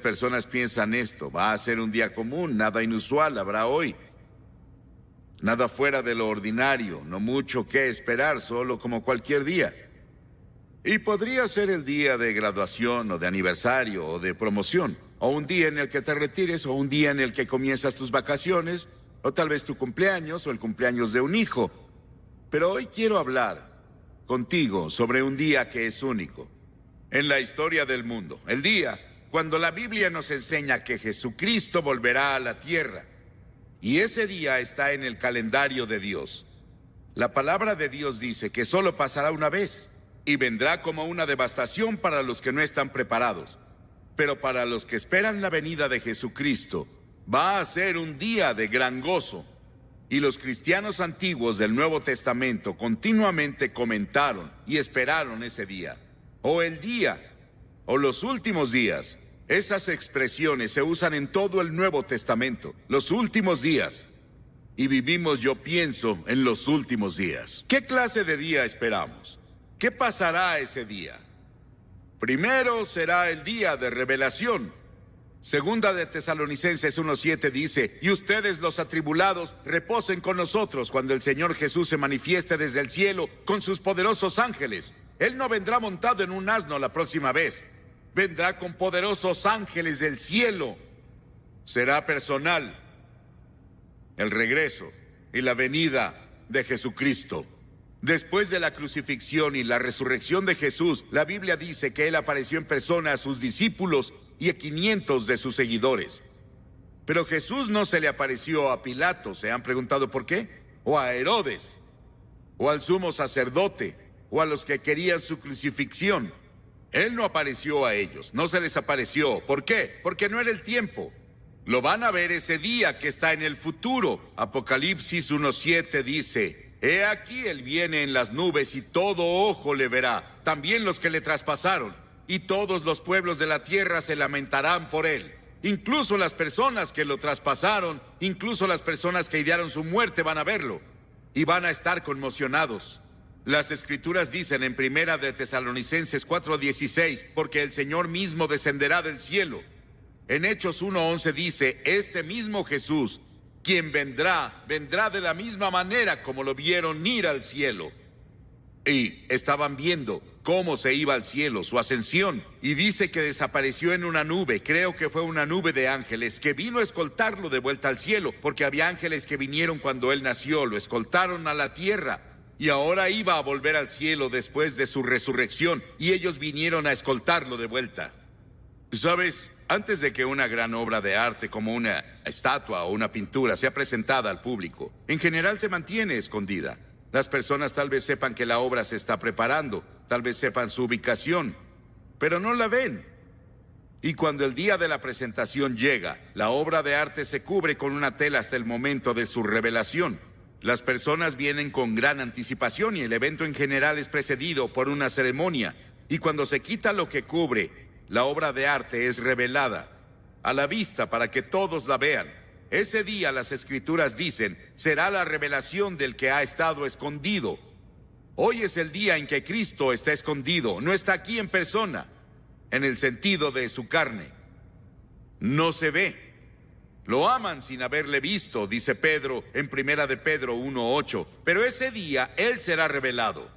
personas piensan esto: va a ser un día común, nada inusual habrá hoy. Nada fuera de lo ordinario, no mucho que esperar, solo como cualquier día. Y podría ser el día de graduación, o de aniversario, o de promoción, o un día en el que te retires, o un día en el que comienzas tus vacaciones, o tal vez tu cumpleaños, o el cumpleaños de un hijo. Pero hoy quiero hablar contigo sobre un día que es único en la historia del mundo. El día cuando la Biblia nos enseña que Jesucristo volverá a la tierra. Y ese día está en el calendario de Dios. La palabra de Dios dice que solo pasará una vez y vendrá como una devastación para los que no están preparados. Pero para los que esperan la venida de Jesucristo, va a ser un día de gran gozo. Y los cristianos antiguos del Nuevo Testamento continuamente comentaron y esperaron ese día, o el día, o los últimos días. Esas expresiones se usan en todo el Nuevo Testamento, los últimos días. Y vivimos, yo pienso, en los últimos días. ¿Qué clase de día esperamos? ¿Qué pasará ese día? Primero será el día de revelación. Segunda de Tesalonicenses 1:7 dice: y ustedes, los atribulados, reposen con nosotros cuando el Señor Jesús se manifieste desde el cielo con sus poderosos ángeles. Él no vendrá montado en un asno la próxima vez. Vendrá con poderosos ángeles del cielo. Será personal el regreso y la venida de Jesucristo. Después de la crucifixión y la resurrección de Jesús, la Biblia dice que Él apareció en persona a sus discípulos y a 500 de sus seguidores. Pero Jesús no se le apareció a Pilato, ¿se han preguntado por qué? O a Herodes, o al sumo sacerdote, o a los que querían su crucifixión. Él no apareció a ellos, no se les apareció. ¿Por qué? Porque no era el tiempo. Lo van a ver ese día que está en el futuro. Apocalipsis 1:7 dice: he aquí, él viene en las nubes y todo ojo le verá, también los que le traspasaron, y todos los pueblos de la tierra se lamentarán por él. Incluso las personas que lo traspasaron, incluso las personas que idearon su muerte van a verlo, y van a estar conmocionados. Las Escrituras dicen en Primera de Tesalonicenses 4:16, porque el Señor mismo descenderá del cielo. En Hechos 1:11 dice: este mismo Jesús, quien vendrá de la misma manera como lo vieron ir al cielo. Y estaban viendo cómo se iba al cielo, su ascensión. Y dice que desapareció en una nube, creo que fue una nube de ángeles, que vino a escoltarlo de vuelta al cielo, porque había ángeles que vinieron cuando él nació, lo escoltaron a la tierra. Y ahora iba a volver al cielo después de su resurrección, y ellos vinieron a escoltarlo de vuelta. ¿Sabes? Antes de que una gran obra de arte como una estatua o una pintura sea presentada al público, en general se mantiene escondida. Las personas tal vez sepan que la obra se está preparando, tal vez sepan su ubicación, pero no la ven. Y cuando el día de la presentación llega, la obra de arte se cubre con una tela hasta el momento de su revelación. Las personas vienen con gran anticipación y el evento en general es precedido por una ceremonia. Y cuando se quita lo que cubre, la obra de arte es revelada a la vista para que todos la vean. Ese día, las Escrituras dicen, será la revelación del que ha estado escondido. Hoy es el día en que Cristo está escondido, no está aquí en persona, en el sentido de su carne. No se ve. Lo aman sin haberle visto, dice Pedro en Primera de Pedro 1:8. Pero ese día Él será revelado.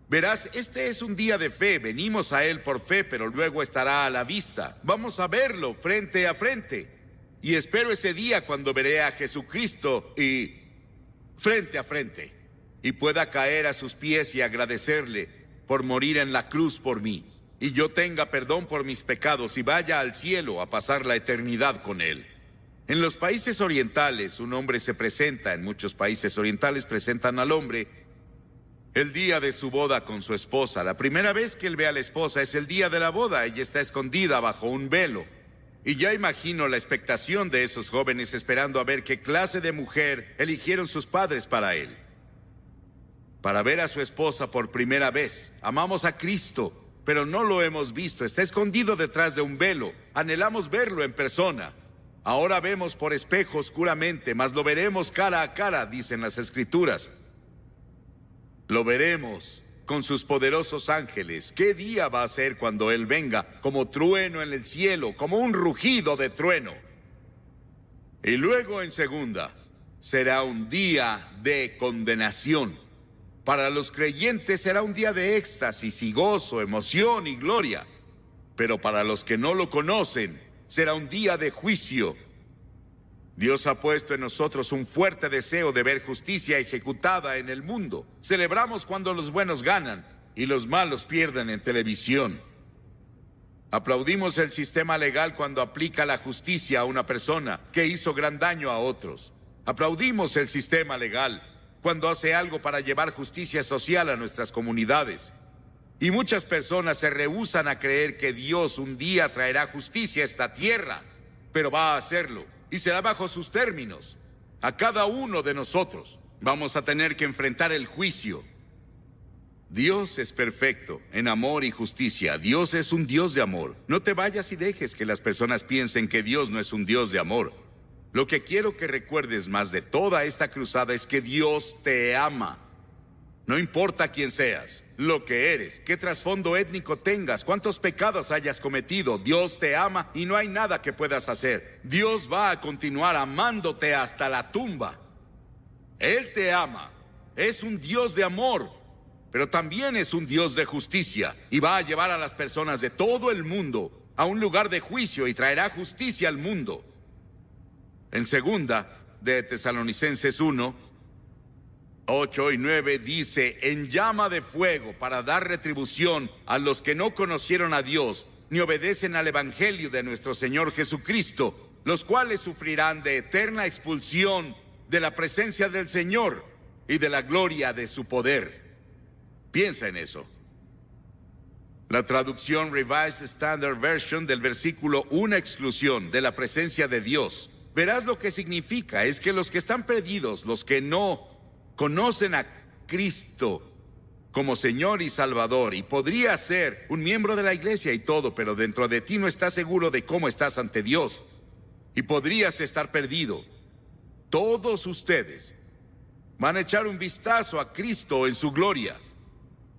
Verás, este es un día de fe. Venimos a Él por fe, pero luego estará a la vista. Vamos a verlo frente a frente. Y espero ese día cuando veré a Jesucristo y frente a frente, y pueda caer a sus pies y agradecerle por morir en la cruz por mí, y yo tenga perdón por mis pecados y vaya al cielo a pasar la eternidad con Él. En los países orientales, un hombre se presenta, en muchos países orientales presentan al hombre el día de su boda con su esposa. La primera vez que él ve a la esposa es el día de la boda. Ella está escondida bajo un velo. Y ya imagino la expectación de esos jóvenes esperando a ver qué clase de mujer eligieron sus padres para él. Para ver a su esposa por primera vez. Amamos a Cristo, pero no lo hemos visto. Está escondido detrás de un velo. Anhelamos verlo en persona. Ahora vemos por espejo oscuramente, mas lo veremos cara a cara, dicen las Escrituras. Lo veremos con sus poderosos ángeles. ¿Qué día va a ser cuando Él venga? Como trueno en el cielo, como un rugido de trueno. Y luego en segunda, será un día de condenación. Para los creyentes será un día de éxtasis y gozo, emoción y gloria. Pero para los que no lo conocen, será un día de juicio. Dios ha puesto en nosotros un fuerte deseo de ver justicia ejecutada en el mundo. Celebramos cuando los buenos ganan y los malos pierden en televisión. Aplaudimos el sistema legal cuando aplica la justicia a una persona que hizo gran daño a otros. Aplaudimos el sistema legal cuando hace algo para llevar justicia social a nuestras comunidades. Y muchas personas se rehúsan a creer que Dios un día traerá justicia a esta tierra, pero va a hacerlo. Y será bajo sus términos. A cada uno de nosotros vamos a tener que enfrentar el juicio. Dios es perfecto en amor y justicia. Dios es un Dios de amor. No te vayas y dejes que las personas piensen que Dios no es un Dios de amor. Lo que quiero que recuerdes más de toda esta cruzada es que Dios te ama. No importa quién seas, lo que eres, qué trasfondo étnico tengas, cuántos pecados hayas cometido, Dios te ama y no hay nada que puedas hacer. Dios va a continuar amándote hasta la tumba. Él te ama. Es un Dios de amor, pero también es un Dios de justicia y va a llevar a las personas de todo el mundo a un lugar de juicio y traerá justicia al mundo. En segunda de Tesalonicenses 1, 8 y 9 dice, en llama de fuego para dar retribución a los que no conocieron a Dios ni obedecen al Evangelio de nuestro Señor Jesucristo, los cuales sufrirán de eterna expulsión de la presencia del Señor y de la gloria de su poder. Piensa en eso. La traducción Revised Standard Version del versículo, una exclusión de la presencia de Dios. Verás lo que significa, es que los que están perdidos, los que no conocen a Cristo como Señor y Salvador, y podría ser un miembro de la iglesia y todo, pero dentro de ti no estás seguro de cómo estás ante Dios, y podrías estar perdido. Todos ustedes van a echar un vistazo a Cristo en su gloria.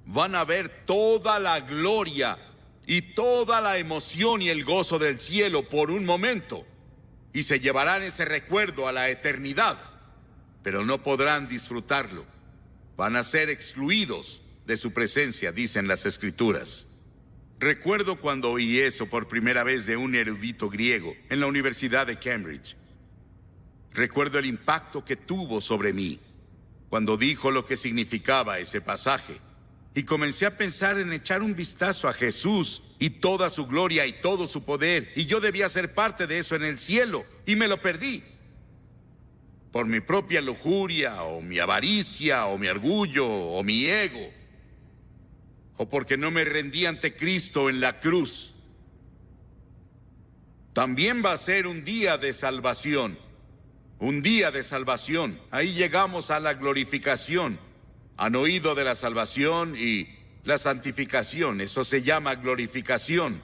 Van a ver toda la gloria y toda la emoción y el gozo del cielo por un momento, y se llevarán ese recuerdo a la eternidad. Pero no podrán disfrutarlo. Van a ser excluidos de su presencia, dicen las Escrituras. Recuerdo cuando oí eso por primera vez de un erudito griego en la Universidad de Cambridge. Recuerdo el impacto que tuvo sobre mí cuando dijo lo que significaba ese pasaje. Y comencé a pensar en echar un vistazo a Jesús y toda su gloria y todo su poder. Y yo debía ser parte de eso en el cielo, y me lo perdí. Por mi propia lujuria, o mi avaricia, o mi orgullo, o mi ego, o porque no me rendí ante Cristo en la cruz. También va a ser un día de salvación. Un día de salvación. Ahí llegamos a la glorificación. Han oído de la salvación y la santificación. Eso se llama glorificación.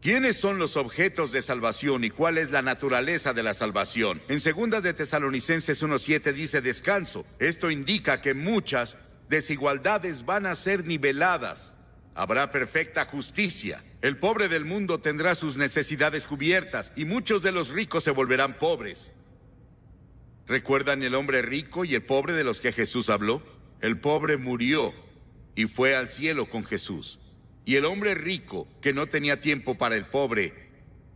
¿Quiénes son los objetos de salvación y cuál es la naturaleza de la salvación? En 2 de Tesalonicenses 1:7 dice descanso. Esto indica que muchas desigualdades van a ser niveladas. Habrá perfecta justicia. El pobre del mundo tendrá sus necesidades cubiertas y muchos de los ricos se volverán pobres. ¿Recuerdan el hombre rico y el pobre de los que Jesús habló? El pobre murió y fue al cielo con Jesús. Y el hombre rico, que no tenía tiempo para el pobre,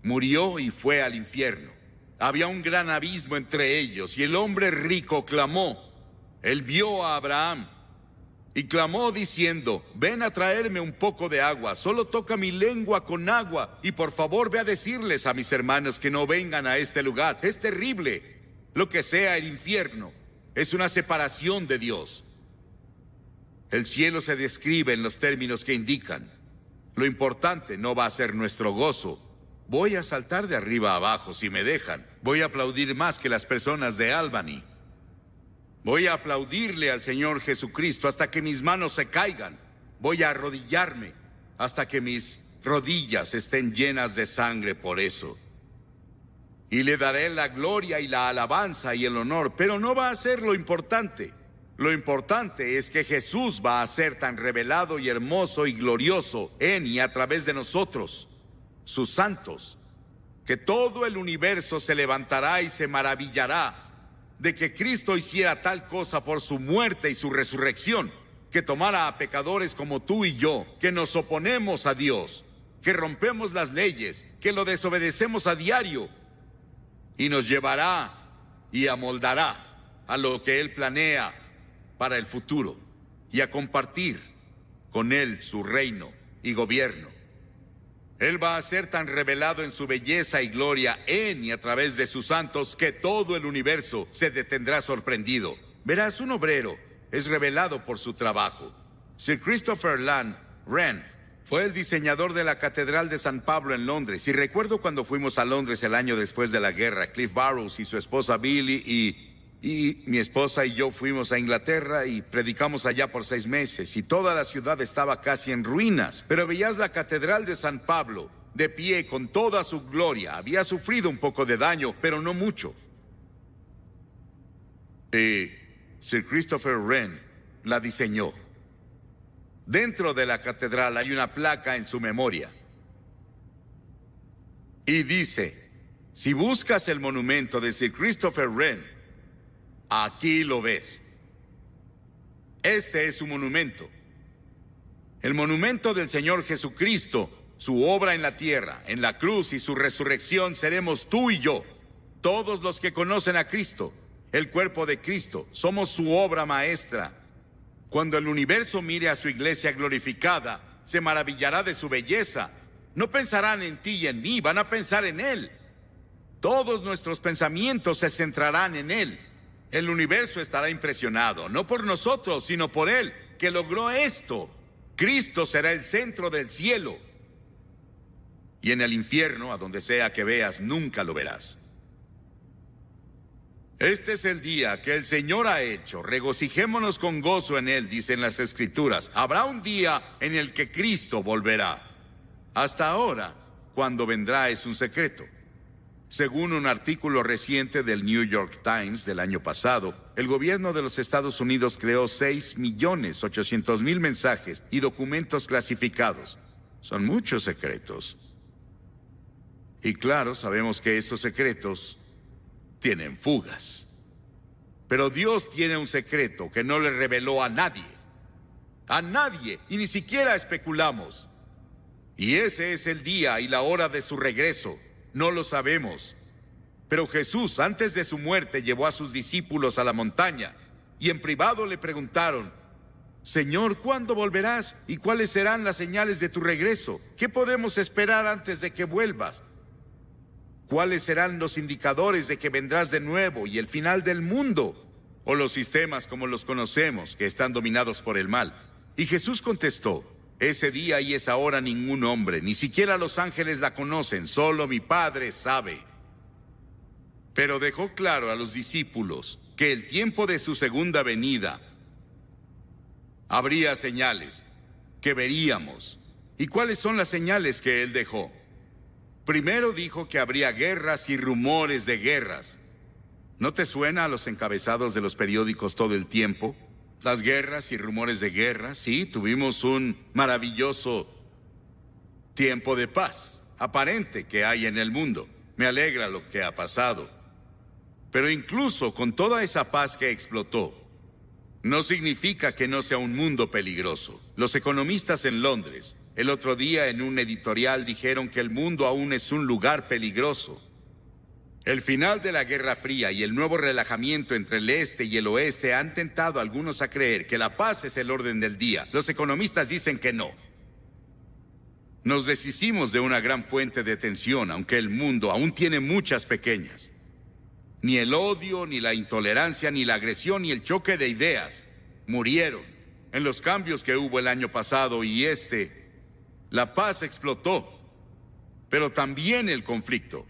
murió y fue al infierno. Había un gran abismo entre ellos, y el hombre rico clamó. Él vio a Abraham y clamó diciendo, ven a traerme un poco de agua, solo toca mi lengua con agua, y por favor ve a decirles a mis hermanos que no vengan a este lugar. Es terrible. Lo que sea el infierno es una separación de Dios. El cielo se describe en los términos que indican. Lo importante no va a ser nuestro gozo. Voy a saltar de arriba a abajo si me dejan. Voy a aplaudir más que las personas de Albany. Voy a aplaudirle al Señor Jesucristo hasta que mis manos se caigan. Voy a arrodillarme hasta que mis rodillas estén llenas de sangre por eso. Y le daré la gloria y la alabanza y el honor, pero no va a ser lo importante. Lo importante es que Jesús va a ser tan revelado y hermoso y glorioso en y a través de nosotros, sus santos, que todo el universo se levantará y se maravillará de que Cristo hiciera tal cosa por su muerte y su resurrección, que tomara a pecadores como tú y yo, que nos oponemos a Dios, que rompemos las leyes, que lo desobedecemos a diario, y nos llevará y amoldará a lo que Él planea para el futuro, y a compartir con Él su reino y gobierno. Él va a ser tan revelado en su belleza y gloria en y a través de sus santos que todo el universo se detendrá sorprendido. Verás, un obrero es revelado por su trabajo. Sir Christopher Wren fue el diseñador de la Catedral de San Pablo en Londres. Y recuerdo cuando fuimos a Londres el año después de la guerra. Cliff Barrows y su esposa Billy y mi esposa y yo fuimos a Inglaterra y predicamos allá por 6 meses. Y toda la ciudad estaba casi en ruinas. Pero veías la Catedral de San Pablo de pie con toda su gloria. Había sufrido un poco de daño, pero no mucho. Sir Christopher Wren la diseñó. Dentro de la catedral hay una placa en su memoria. Y dice, si buscas el monumento de Sir Christopher Wren, aquí lo ves. Este es su monumento. El monumento del Señor Jesucristo, su obra en la tierra, en la cruz y su resurrección seremos tú y yo. Todos los que conocen a Cristo, el cuerpo de Cristo, somos su obra maestra. Cuando el universo mire a su iglesia glorificada, se maravillará de su belleza. No pensarán en ti y en mí, van a pensar en Él. Todos nuestros pensamientos se centrarán en Él. El universo estará impresionado, no por nosotros, sino por Él, que logró esto. Cristo será el centro del cielo. Y en el infierno, a donde sea que veas, nunca lo verás. Este es el día que el Señor ha hecho. Regocijémonos con gozo en Él, dicen las Escrituras. Habrá un día en el que Cristo volverá. Hasta ahora, cuando vendrá es un secreto. Según un artículo reciente del New York Times del año pasado, el gobierno de los Estados Unidos creó 6.800.000 mensajes y documentos clasificados. Son muchos secretos. Y claro, sabemos que esos secretos tienen fugas. Pero Dios tiene un secreto que no le reveló a nadie. A nadie, y ni siquiera especulamos. Y ese es el día y la hora de su regreso. No lo sabemos. Pero Jesús, antes de su muerte, llevó a sus discípulos a la montaña y en privado le preguntaron: Señor, ¿cuándo volverás? ¿Y cuáles serán las señales de tu regreso? ¿Qué podemos esperar antes de que vuelvas? ¿Cuáles serán los indicadores de que vendrás de nuevo y el final del mundo? O los sistemas como los conocemos, que están dominados por el mal. Y Jesús contestó: ese día y esa hora ningún hombre, ni siquiera los ángeles la conocen, solo mi Padre sabe. Pero dejó claro a los discípulos que el tiempo de su segunda venida habría señales que veríamos. ¿Y cuáles son las señales que Él dejó? Primero dijo que habría guerras y rumores de guerras. ¿No te suena a los encabezados de los periódicos todo el tiempo? Las guerras y rumores de guerra. Sí, tuvimos un maravilloso tiempo de paz aparente que hay en el mundo. Me alegra lo que ha pasado. Pero incluso con toda esa paz que explotó, no significa que no sea un mundo peligroso. Los economistas en Londres el otro día en un editorial dijeron que el mundo aún es un lugar peligroso. El final de la Guerra Fría y el nuevo relajamiento entre el este y el oeste han tentado a algunos a creer que la paz es el orden del día. Los economistas dicen que no. Nos deshicimos de una gran fuente de tensión, aunque el mundo aún tiene muchas pequeñas. Ni el odio, ni la intolerancia, ni la agresión, ni el choque de ideas murieron en los cambios que hubo el año pasado y la paz explotó, pero también el conflicto.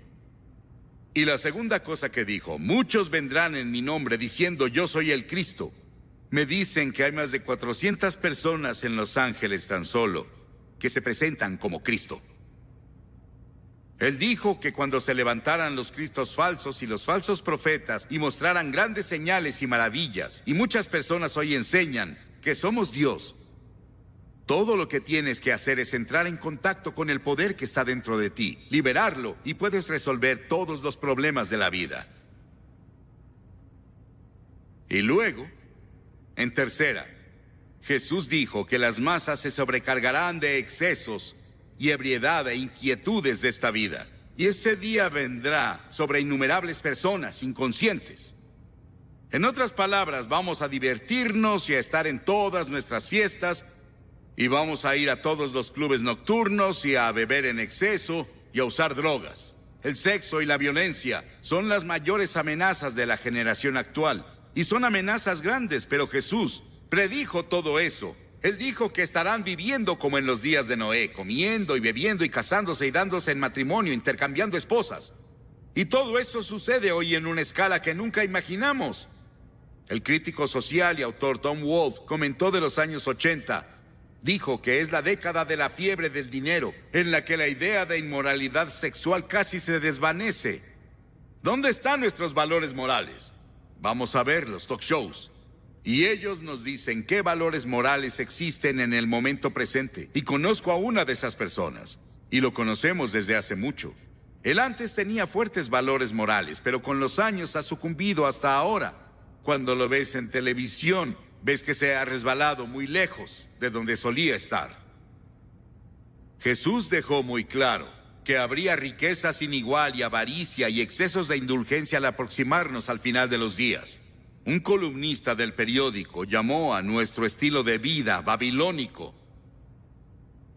Y la segunda cosa que dijo: muchos vendrán en mi nombre diciendo yo soy el Cristo. Me dicen que hay más de 400 personas en Los Ángeles tan solo que se presentan como Cristo. Él dijo que cuando se levantaran los cristos falsos y los falsos profetas y mostraran grandes señales y maravillas, y muchas personas hoy enseñan que somos Dios, todo lo que tienes que hacer es entrar en contacto con el poder que está dentro de ti, liberarlo, y puedes resolver todos los problemas de la vida. Y luego, en tercera, Jesús dijo que las masas se sobrecargarán de excesos y ebriedad e inquietudes de esta vida. Y ese día vendrá sobre innumerables personas inconscientes. En otras palabras, vamos a divertirnos y a estar en todas nuestras fiestas, y vamos a ir a todos los clubes nocturnos y a beber en exceso y a usar drogas. El sexo y la violencia son las mayores amenazas de la generación actual. Y son amenazas grandes, pero Jesús predijo todo eso. Él dijo que estarán viviendo como en los días de Noé, comiendo y bebiendo y casándose y dándose en matrimonio, intercambiando esposas. Y todo eso sucede hoy en una escala que nunca imaginamos. El crítico social y autor Tom Wolfe comentó de los años 80. Dijo que es la década de la fiebre del dinero, en la que la idea de inmoralidad sexual casi se desvanece. ¿Dónde están nuestros valores morales? Vamos a ver los talk shows. Y ellos nos dicen qué valores morales existen en el momento presente. Y conozco a una de esas personas. Y lo conocemos desde hace mucho. Él antes tenía fuertes valores morales, pero con los años ha sucumbido hasta ahora. Cuando lo ves en televisión, ves que se ha resbalado muy lejos de donde solía estar. Jesús dejó muy claro que habría riqueza sin igual y avaricia y excesos de indulgencia al aproximarnos al final de los días. Un columnista del periódico llamó a nuestro estilo de vida babilónico.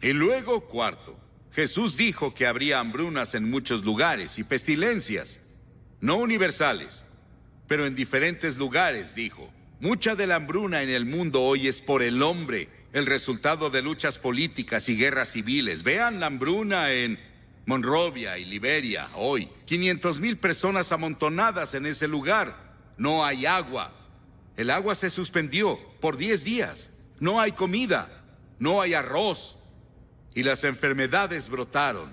Y luego, cuarto, Jesús dijo que habría hambrunas en muchos lugares y pestilencias, no universales, pero en diferentes lugares, dijo. Mucha de la hambruna en el mundo hoy es por el hombre, el resultado de luchas políticas y guerras civiles. Vean la hambruna en Monrovia y Liberia hoy. 500,000 personas amontonadas en ese lugar. No hay agua. El agua se suspendió por 10 días. No hay comida. No hay arroz. Y las enfermedades brotaron.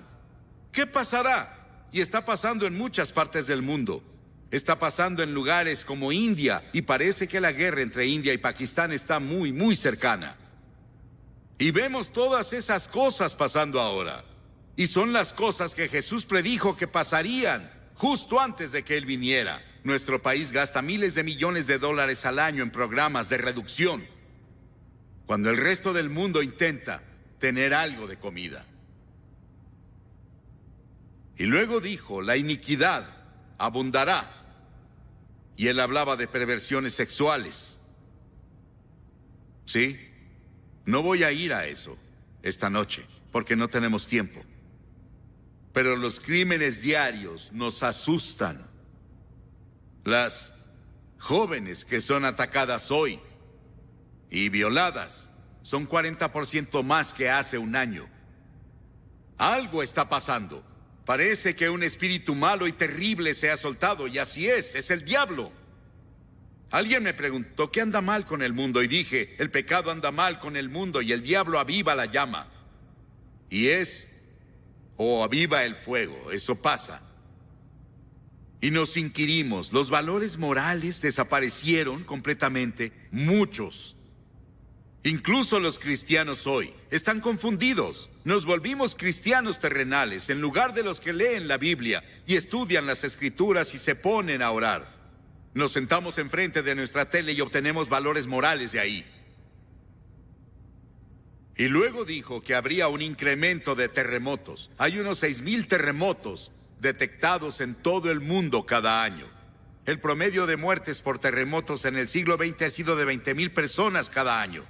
¿Qué pasará? Y está pasando en muchas partes del mundo. Está pasando en lugares como India, y parece que la guerra entre India y Pakistán está muy, muy cercana. Y vemos todas esas cosas pasando ahora. Y son las cosas que Jesús predijo que pasarían justo antes de que Él viniera. Nuestro país gasta miles de millones de dólares al año en programas de reducción, cuando el resto del mundo intenta tener algo de comida. Y luego dijo, la iniquidad abundará. Y Él hablaba de perversiones sexuales. ¿Sí? No voy a ir a eso esta noche, porque no tenemos tiempo. Pero los crímenes diarios nos asustan. Las jóvenes que son atacadas hoy y violadas son 40% más que hace un año. Algo está pasando. Parece que un espíritu malo y terrible se ha soltado, y así es el diablo. Alguien me preguntó, ¿qué anda mal con el mundo? Y dije, el pecado anda mal con el mundo y el diablo aviva la llama. Y aviva el fuego, eso pasa. Y nos inquirimos, ¿los valores morales desaparecieron completamente? Muchos. Incluso los cristianos hoy están confundidos. Nos volvimos cristianos terrenales en lugar de los que leen la Biblia y estudian las Escrituras y se ponen a orar. Nos sentamos enfrente de nuestra tele y obtenemos valores morales de ahí. Y luego dijo que habría un incremento de terremotos. Hay unos 6,000 terremotos detectados en todo el mundo cada año. El promedio de muertes por terremotos en el siglo XX ha sido de 20,000 personas cada año.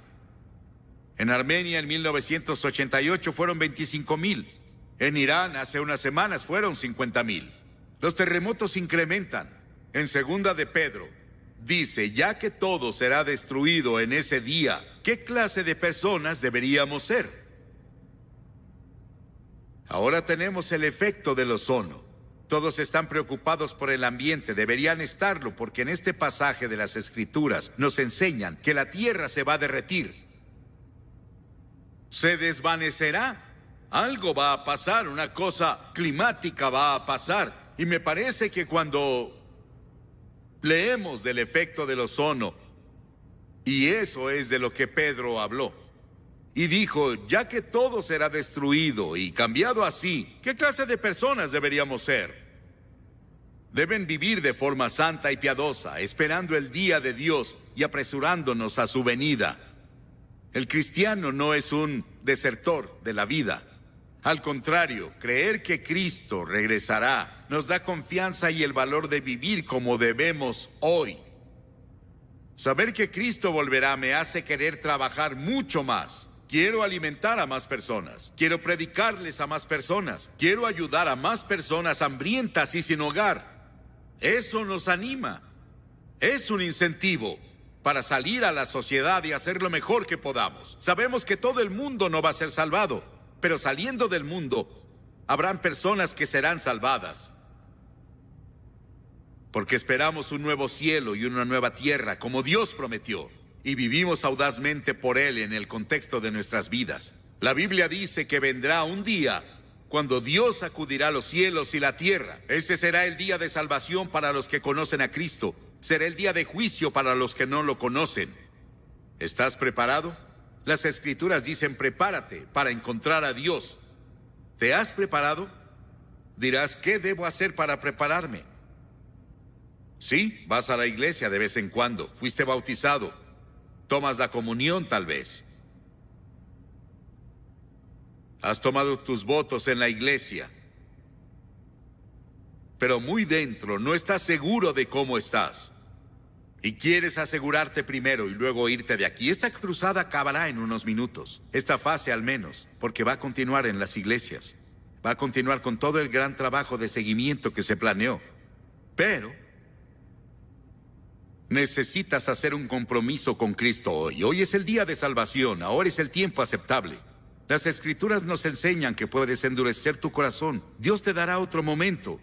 En Armenia en 1988 fueron 25,000. En Irán hace unas semanas fueron 50,000. Los terremotos incrementan. En Segunda de Pedro dice, ya que todo será destruido en ese día, ¿qué clase de personas deberíamos ser? Ahora tenemos el efecto del ozono. Todos están preocupados por el ambiente, deberían estarlo, porque en este pasaje de las Escrituras nos enseñan que la tierra se va a derretir. Se desvanecerá Algo va a pasar, una cosa climática va a pasar. Y me parece que cuando leemos del efecto del ozono, y eso es de lo que Pedro habló, y dijo, ya que todo será destruido y cambiado así, ¿qué clase de personas deberíamos ser? Deben vivir de forma santa y piadosa, esperando el día de Dios y apresurándonos a su venida. El cristiano no es un desertor de la vida. Al contrario, creer que Cristo regresará nos da confianza y el valor de vivir como debemos hoy. Saber que Cristo volverá me hace querer trabajar mucho más. Quiero alimentar a más personas. Quiero predicarles a más personas. Quiero ayudar a más personas hambrientas y sin hogar. Eso nos anima. Es un incentivo para salir a la sociedad y hacer lo mejor que podamos. Sabemos que todo el mundo no va a ser salvado, pero saliendo del mundo, habrán personas que serán salvadas. Porque esperamos un nuevo cielo y una nueva tierra, como Dios prometió, y vivimos audazmente por Él en el contexto de nuestras vidas. La Biblia dice que vendrá un día cuando Dios sacudirá los cielos y la tierra. Ese será el día de salvación para los que conocen a Cristo. Será el día de juicio para los que no lo conocen. ¿Estás preparado? Las Escrituras dicen, prepárate para encontrar a Dios. ¿Te has preparado? Dirás, ¿qué debo hacer para prepararme? Sí, vas a la iglesia de vez en cuando. Fuiste bautizado. Tomas la comunión, tal vez. Has tomado tus votos en la iglesia. Pero muy dentro no estás seguro de cómo estás. Y quieres asegurarte primero y luego irte de aquí. Esta cruzada acabará en unos minutos. Esta fase al menos, porque va a continuar en las iglesias. Va a continuar con todo el gran trabajo de seguimiento que se planeó. Pero necesitas hacer un compromiso con Cristo hoy. Hoy es el día de salvación. Ahora es el tiempo aceptable. Las Escrituras nos enseñan que puedes endurecer tu corazón. Dios te dará otro momento,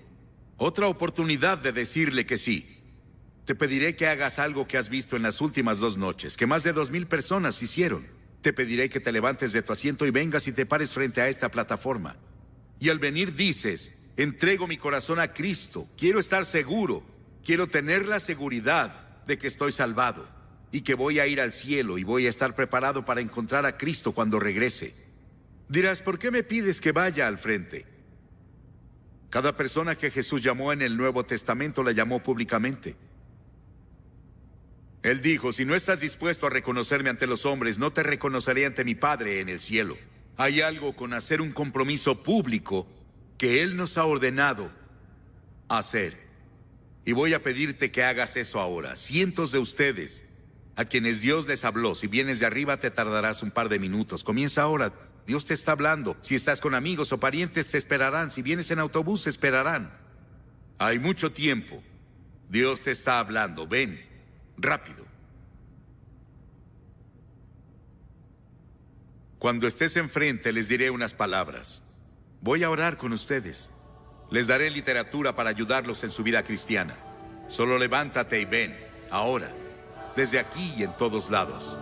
otra oportunidad de decirle que sí. Te pediré que hagas algo que has visto en las últimas 2 noches, que más de 2,000 personas hicieron. Te pediré que te levantes de tu asiento y vengas y te pares frente a esta plataforma. Y al venir dices, entrego mi corazón a Cristo. Quiero estar seguro. Quiero tener la seguridad de que estoy salvado y que voy a ir al cielo y voy a estar preparado para encontrar a Cristo cuando regrese. Dirás, ¿por qué me pides que vaya al frente? Cada persona que Jesús llamó en el Nuevo Testamento la llamó públicamente. Él dijo, si no estás dispuesto a reconocerme ante los hombres, no te reconoceré ante mi Padre en el cielo. Hay algo con hacer un compromiso público que Él nos ha ordenado hacer. Y voy a pedirte que hagas eso ahora. Cientos de ustedes, a quienes Dios les habló, si vienes de arriba te tardarás un par de minutos. Comienza ahora. Dios te está hablando. Si estás con amigos o parientes te esperarán. Si vienes en autobús te esperarán. Hay mucho tiempo. Dios te está hablando. Ven, rápido. Cuando estés enfrente les diré unas palabras. Voy a orar con ustedes. Les daré literatura para ayudarlos en su vida cristiana. Solo levántate y ven, ahora, desde aquí y en todos lados.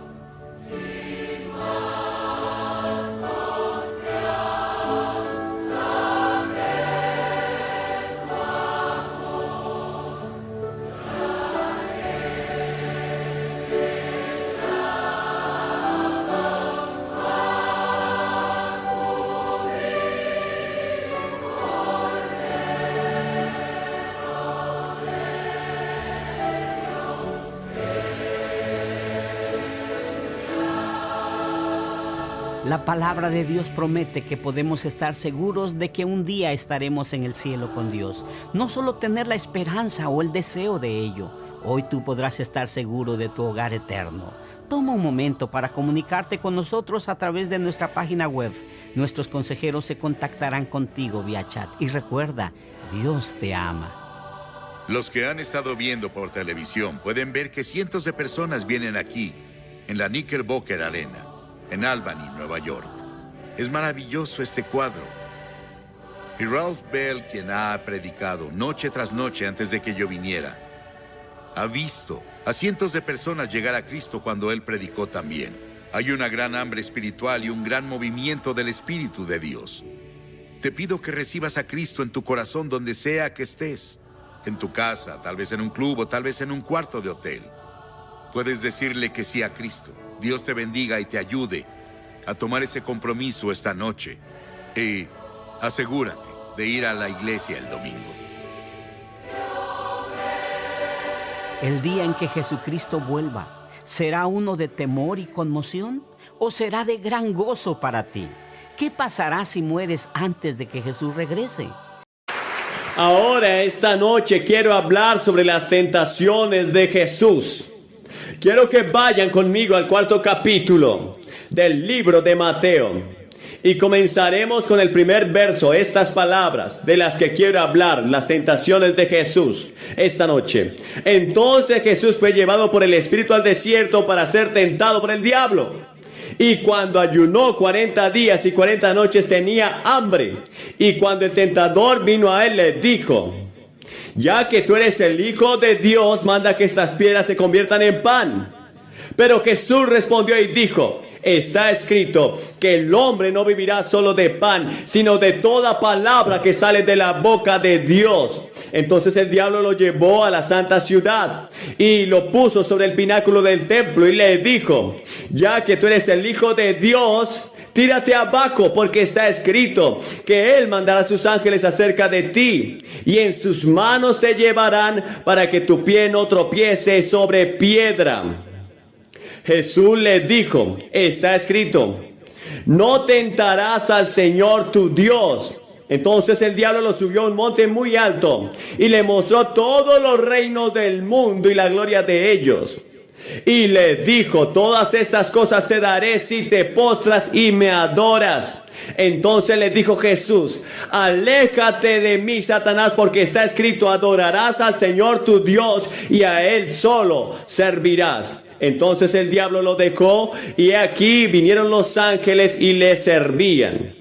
La palabra de Dios promete que podemos estar seguros de que un día estaremos en el cielo con Dios. No solo tener la esperanza o el deseo de ello. Hoy tú podrás estar seguro de tu hogar eterno. Toma un momento para comunicarte con nosotros a través de nuestra página web. Nuestros consejeros se contactarán contigo vía chat. Y recuerda, Dios te ama. Los que han estado viendo por televisión pueden ver que cientos de personas vienen aquí, en la Knickerbocker Arena, en Albany, Nueva York. Es maravilloso este cuadro. Y Ralph Bell, quien ha predicado noche tras noche antes de que yo viniera, ha visto a cientos de personas llegar a Cristo cuando él predicó también. Hay una gran hambre espiritual y un gran movimiento del Espíritu de Dios. Te pido que recibas a Cristo en tu corazón donde sea que estés. En tu casa, tal vez en un club o tal vez en un cuarto de hotel. Puedes decirle que sí a Cristo. Dios te bendiga y te ayude a tomar ese compromiso esta noche. Y asegúrate de ir a la iglesia el domingo. El día en que Jesucristo vuelva, ¿será uno de temor y conmoción o será de gran gozo para ti? ¿Qué pasará si mueres antes de que Jesús regrese? Ahora, esta noche, quiero hablar sobre las tentaciones de Jesús. Quiero que vayan conmigo al 4º capítulo del libro de Mateo. Y comenzaremos con el primer verso, estas palabras de las que quiero hablar, las tentaciones de Jesús esta noche. Entonces Jesús fue llevado por el Espíritu al desierto para ser tentado por el diablo. Y cuando ayunó 40 días y 40 noches tenía hambre. Y cuando el tentador vino a él, le dijo: ya que tú eres el Hijo de Dios, manda que estas piedras se conviertan en pan. Pero Jesús respondió y dijo: está escrito que el hombre no vivirá solo de pan, sino de toda palabra que sale de la boca de Dios. Entonces el diablo lo llevó a la santa ciudad y lo puso sobre el pináculo del templo y le dijo: ya que tú eres el Hijo de Dios, tírate abajo, porque está escrito que Él mandará a sus ángeles acerca de ti, y en sus manos te llevarán para que tu pie no tropiece sobre piedra. Jesús le dijo: está escrito, no tentarás al Señor tu Dios. Entonces el diablo lo subió a un monte muy alto y le mostró todos los reinos del mundo y la gloria de ellos. Y le dijo: todas estas cosas te daré si te postras y me adoras. Entonces le dijo Jesús: aléjate de mí, Satanás, porque está escrito: adorarás al Señor tu Dios y a Él solo servirás. Entonces el diablo lo dejó y aquí vinieron los ángeles y le servían.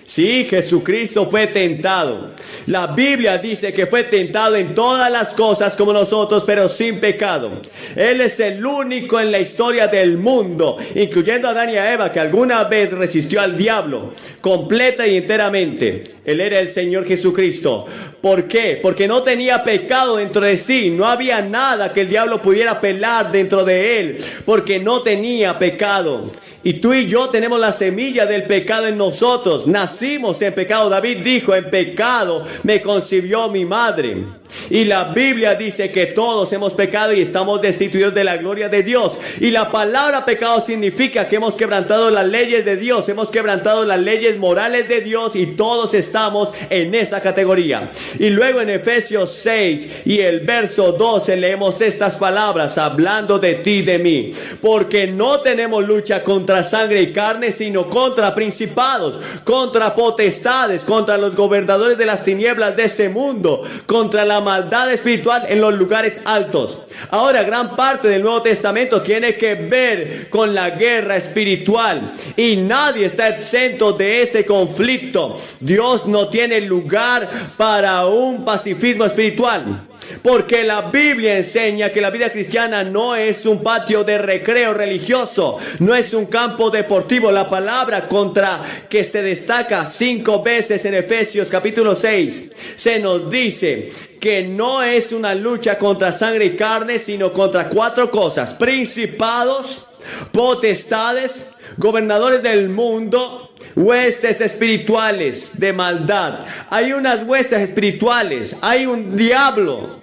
Sí, Jesucristo fue tentado. La Biblia dice que fue tentado en todas las cosas como nosotros, pero sin pecado. Él es el único en la historia del mundo, incluyendo a Adán y a Eva, que alguna vez resistió al diablo completa y enteramente. Él era el Señor Jesucristo. ¿Por qué? Porque no tenía pecado dentro de sí. No había nada que el diablo pudiera pelar dentro de él, porque no tenía pecado. Y tú y yo tenemos la semilla del pecado en nosotros. Nacimos en pecado. David dijo: en pecado me concibió mi madre. Y la Biblia dice que todos hemos pecado y estamos destituidos de la gloria de Dios. Y la palabra pecado significa que hemos quebrantado las leyes de Dios, hemos quebrantado las leyes morales de Dios, y todos estamos en esa categoría. Y luego en Efesios 6 y el verso 12 leemos estas palabras hablando de ti y de mí: porque no tenemos lucha contra sangre y carne, sino contra principados, contra potestades, contra los gobernadores de las tinieblas de este mundo, contra la maldad espiritual en los lugares altos. Ahora, gran parte del Nuevo Testamento tiene que ver con la guerra espiritual, y nadie está exento de este conflicto. Dios no tiene lugar para un pacifismo espiritual, porque la Biblia enseña que la vida cristiana no es un patio de recreo religioso, no es un campo deportivo. La palabra contra que se destaca 5 veces en Efesios capítulo 6 se nos dice que no es una lucha contra sangre y carne, sino contra 4 cosas: principados, potestades, gobernadores del mundo, huestes espirituales de maldad. Hay unas huestes espirituales, hay un diablo,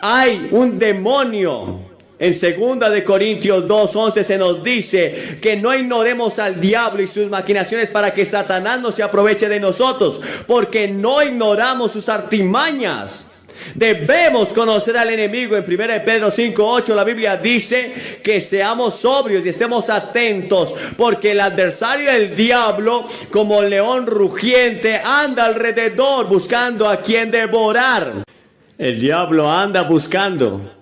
hay un demonio. En 2 de Corintios 2:11 se nos dice que no ignoremos al diablo y sus maquinaciones para que Satanás no se aproveche de nosotros, porque no ignoramos sus artimañas. Debemos conocer al enemigo. En 1 Pedro 5:8 la Biblia dice que seamos sobrios y estemos atentos, porque el adversario, el diablo, como león rugiente, anda alrededor buscando a quien devorar. El diablo anda buscando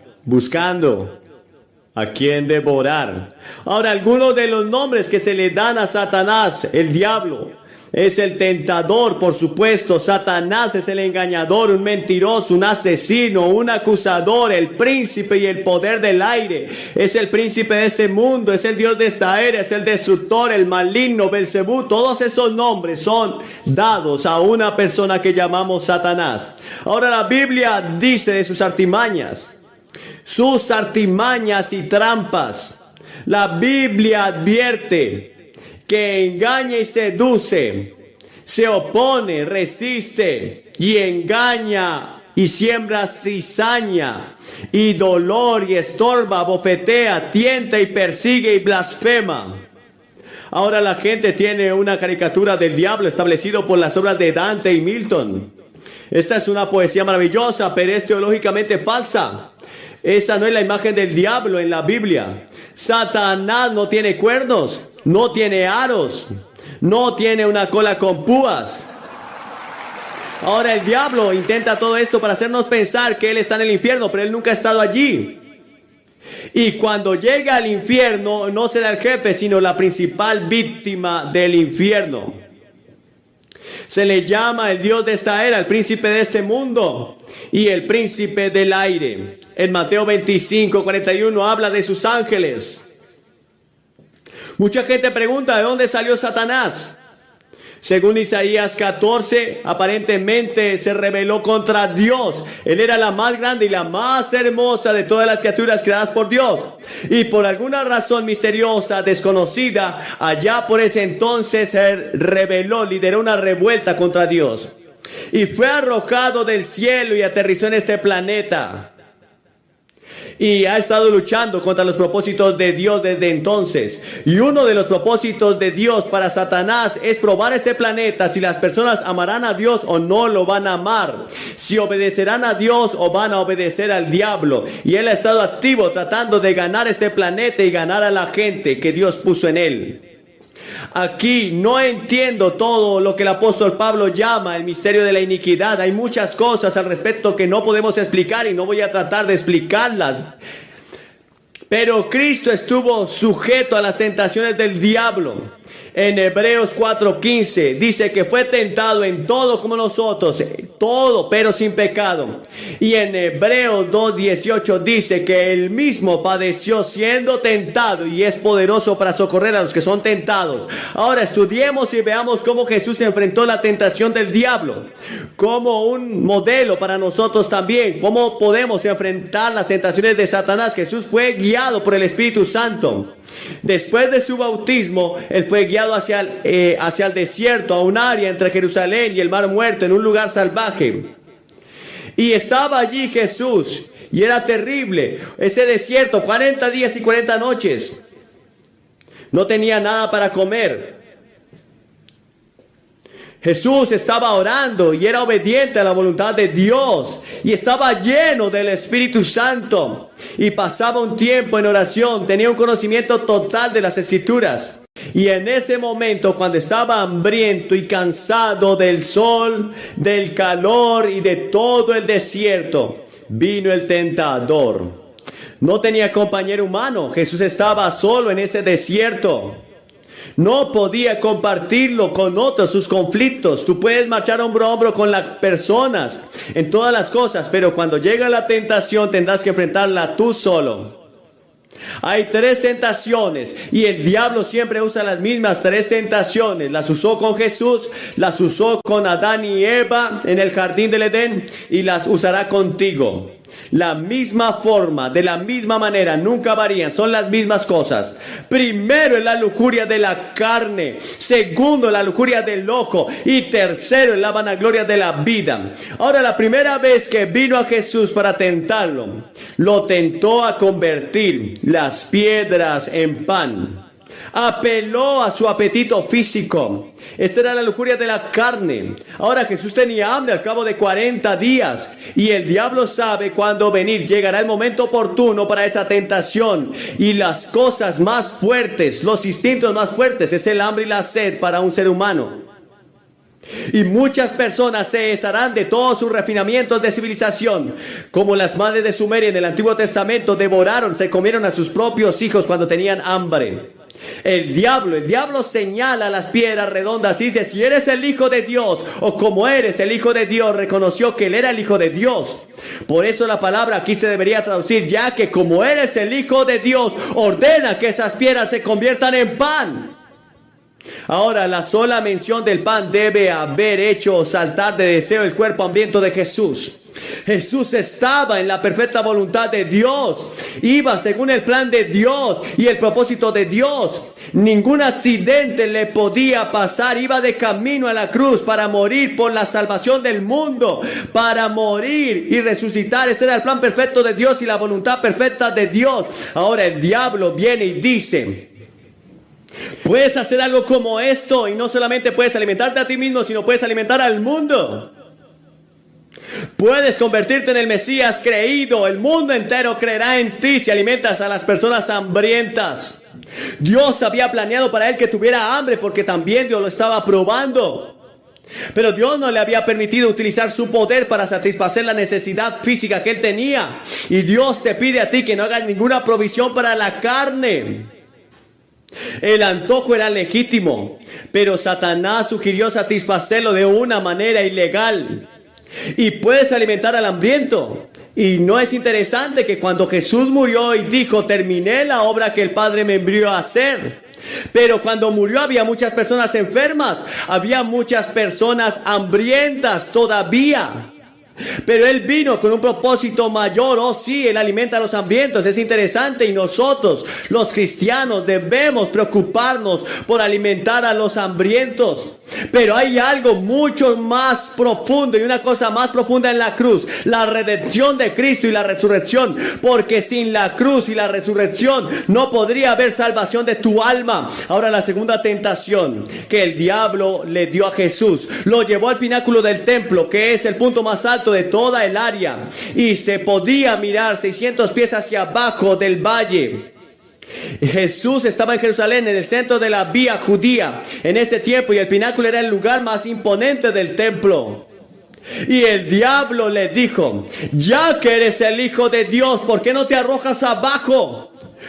a quien devorar. Ahora, algunos de los nombres que se le dan a Satanás, el diablo: Es el tentador, por supuesto. Satanás es el engañador, un mentiroso, un asesino, un acusador, el príncipe y el poder del aire. Es el príncipe de este mundo, es el Dios de esta era, es el destructor, el maligno, Belcebú. Todos estos nombres son dados a una persona que llamamos Satanás. Ahora la Biblia dice de sus artimañas y trampas. La Biblia advierte que engaña y seduce, se opone, resiste y engaña y siembra cizaña y dolor y estorba, bofetea, tienta y persigue y blasfema. Ahora la gente tiene una caricatura del diablo establecido por las obras de Dante y Milton. Esta es una poesía maravillosa, pero es teológicamente falsa. Esa no es la imagen del diablo en la Biblia. Satanás no tiene cuernos, no tiene aros, no tiene una cola con púas. Ahora el diablo intenta todo esto para hacernos pensar que él está en el infierno, pero él nunca ha estado allí. Y cuando llega al infierno, no será el jefe, sino la principal víctima del infierno. Se le llama el Dios de esta era, el príncipe de este mundo y el príncipe del aire. En Mateo 25:41 habla de sus ángeles. Mucha gente pregunta, ¿de dónde salió Satanás? Según Isaías 14, aparentemente se rebeló contra Dios. Él era la más grande y la más hermosa de todas las criaturas creadas por Dios. Y por alguna razón misteriosa, desconocida, allá por ese entonces se rebeló, lideró una revuelta contra Dios. Y fue arrojado del cielo y aterrizó en este planeta. Y ha estado luchando contra los propósitos de Dios desde entonces. Y uno de los propósitos de Dios para Satanás es probar este planeta si las personas amarán a Dios o no lo van a amar. Si obedecerán a Dios o van a obedecer al diablo. Y él ha estado activo tratando de ganar este planeta y ganar a la gente que Dios puso en él. Aquí no entiendo todo lo que el apóstol Pablo llama el misterio de la iniquidad. Hay muchas cosas al respecto que no podemos explicar y no voy a tratar de explicarlas. Pero Cristo estuvo sujeto a las tentaciones del diablo. En Hebreos 4:15 dice que fue tentado en todo como nosotros, todo pero sin pecado. Y en Hebreos 2:18 dice que él mismo padeció siendo tentado y es poderoso para socorrer a los que son tentados. Ahora estudiemos y veamos cómo Jesús enfrentó la tentación del diablo, como un modelo para nosotros también. Cómo podemos enfrentar las tentaciones de Satanás. Jesús fue guiado por el Espíritu Santo. Después de su bautismo, él fue guiado hacia el desierto, a un área entre Jerusalén y el Mar Muerto, en un lugar salvaje. Y estaba allí Jesús, y era terrible ese desierto, 40 días y 40 noches. No tenía nada para comer. Jesús estaba orando y era obediente a la voluntad de Dios y estaba lleno del Espíritu Santo y pasaba un tiempo en oración, tenía un conocimiento total de las Escrituras. Y en ese momento, cuando estaba hambriento y cansado del sol, del calor y de todo el desierto, vino el tentador. No tenía compañero humano, Jesús estaba solo en ese desierto. No podía compartirlo con otros, sus conflictos. Tú puedes marchar hombro a hombro con las personas en todas las cosas, pero cuando llega la tentación tendrás que enfrentarla tú solo. Hay 3 tentaciones y el diablo siempre usa las mismas 3 tentaciones. Las usó con Jesús, las usó con Adán y Eva en el jardín del Edén y las usará contigo. La misma forma, de la misma manera, nunca varían, son las mismas cosas. Primero es la lujuria de la carne, segundo la lujuria del ojo y tercero es la vanagloria de la vida. Ahora, la primera vez que vino a Jesús para tentarlo, lo tentó a convertir las piedras en pan. Apeló a su apetito físico. Esta era la lujuria de la carne. Ahora Jesús tenía hambre al cabo de 40 días. Y el diablo sabe cuándo venir. Llegará el momento oportuno para esa tentación. Y las cosas más fuertes, los instintos más fuertes, es el hambre y la sed para un ser humano. Y muchas personas se desharán de todos sus refinamientos de civilización, como las madres de Sumeria en el Antiguo Testamento devoraron, se comieron a sus propios hijos cuando tenían hambre. El diablo señala las piedras redondas y dice, si eres el Hijo de Dios, o como eres el Hijo de Dios, reconoció que él era el Hijo de Dios. Por eso la palabra aquí se debería traducir, ya que como eres el Hijo de Dios, ordena que esas piedras se conviertan en pan. Ahora, la sola mención del pan debe haber hecho saltar de deseo el cuerpo hambriento de Jesús. Jesús estaba en la perfecta voluntad de Dios, iba según el plan de Dios y el propósito de Dios. Ningún accidente le podía pasar, iba de camino a la cruz para morir por la salvación del mundo, para morir y resucitar. Este era el plan perfecto de Dios y la voluntad perfecta de Dios. Ahora el diablo viene y dice, puedes hacer algo como esto y no solamente puedes alimentarte a ti mismo, sino puedes alimentar al mundo. Puedes convertirte en el Mesías creído. El mundo entero creerá en ti si alimentas a las personas hambrientas. Dios había planeado para él que tuviera hambre porque también Dios lo estaba probando. Pero Dios no le había permitido utilizar su poder para satisfacer la necesidad física que él tenía. Y Dios te pide a ti que no hagas ninguna provisión para la carne. El antojo era legítimo, pero Satanás sugirió satisfacerlo de una manera ilegal. Y puedes alimentar al hambriento. Y no es interesante que cuando Jesús murió y dijo, terminé la obra que el Padre me envió a hacer. Pero cuando murió había muchas personas enfermas, había muchas personas hambrientas todavía. Pero él vino con un propósito mayor. Oh sí, él alimenta a los hambrientos. Es interesante. Y nosotros, los cristianos, debemos preocuparnos por alimentar a los hambrientos. Pero hay algo mucho más profundo y una cosa más profunda en la cruz: la redención de Cristo y la resurrección. Porque sin la cruz y la resurrección no podría haber salvación de tu alma. Ahora, la segunda tentación que el diablo le dio a Jesús, lo llevó al pináculo del templo, que es el punto más alto de toda el área, y se podía mirar 600 pies hacia abajo del valle. Jesús estaba en Jerusalén, en el centro de la vía judía en ese tiempo, y el pináculo era el lugar más imponente del templo. Y el diablo le dijo, ya que eres el Hijo de Dios, ¿por qué no te arrojas abajo?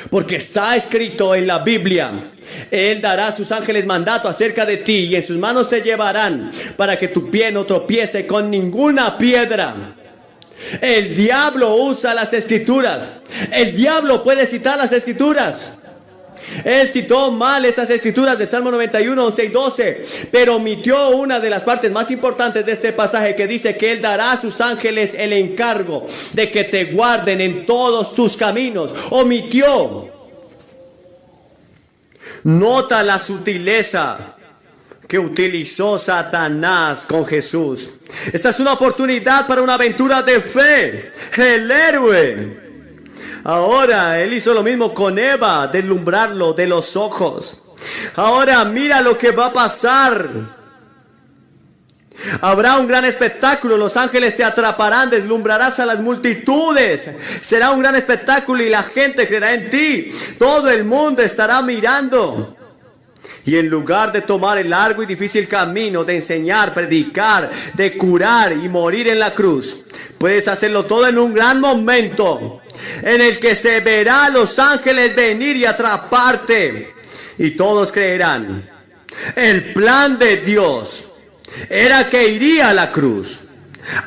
Porque está escrito en la Biblia, Él dará a sus ángeles mandato acerca de ti, y en sus manos te llevarán para que tu pie no tropiece con ninguna piedra. El diablo usa las escrituras. El diablo puede citar las escrituras. Él citó mal estas escrituras del Salmo 91, 11 y 12, pero omitió una de las partes más importantes de este pasaje, que dice que Él dará a sus ángeles el encargo de que te guarden en todos tus caminos. Omitió. Nota la sutileza que utilizó Satanás con Jesús. Esta es una oportunidad para una aventura de fe. El héroe. Ahora él hizo lo mismo con Eva, deslumbrarlo de los ojos. Ahora mira lo que va a pasar. Habrá un gran espectáculo, los ángeles te atraparán, deslumbrarás a las multitudes. Será un gran espectáculo y la gente creerá en ti. Todo el mundo estará mirando. Y en lugar de tomar el largo y difícil camino de enseñar, predicar, de curar y morir en la cruz, puedes hacerlo todo en un gran momento en el que se verá a los ángeles venir y atraparte, y todos creerán. El plan de Dios era que iría a la cruz.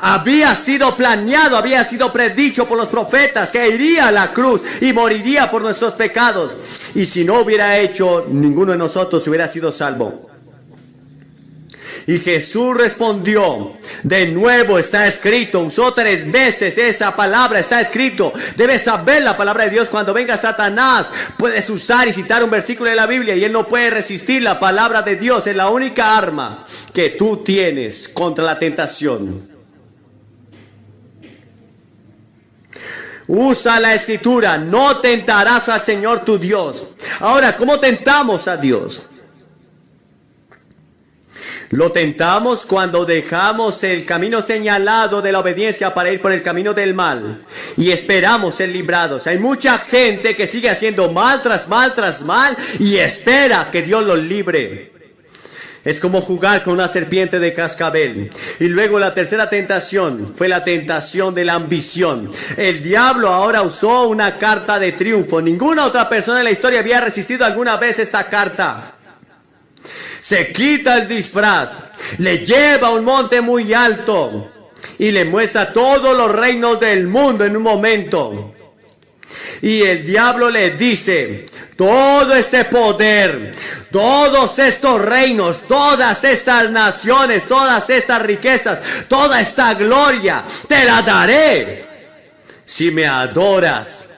Había sido planeado, había sido predicho por los profetas que iría a la cruz y moriría por nuestros pecados. Y si no hubiera hecho, ninguno de nosotros hubiera sido salvo. Y Jesús respondió, de nuevo está escrito. Usó 3 veces esa palabra, está escrito. Debes saber la palabra de Dios. Cuando venga Satanás, puedes usar y citar un versículo de la Biblia, y él no puede resistir la palabra de Dios. Es la única arma que tú tienes contra la tentación. Usa la escritura, no tentarás al Señor tu Dios. Ahora, ¿cómo tentamos a Dios? Lo tentamos cuando dejamos el camino señalado de la obediencia para ir por el camino del mal y esperamos ser librados. Hay mucha gente que sigue haciendo mal tras mal tras mal y espera que Dios los libre. Es como jugar con una serpiente de cascabel. Y luego la tercera tentación fue la tentación de la ambición. El diablo ahora usó una carta de triunfo. Ninguna otra persona en la historia había resistido alguna vez esta carta. Se quita el disfraz, le lleva a un monte muy alto y le muestra todos los reinos del mundo en un momento. Y el diablo le dice: todo este poder, todos estos reinos, todas estas naciones, todas estas riquezas, toda esta gloria, te la daré si me adoras.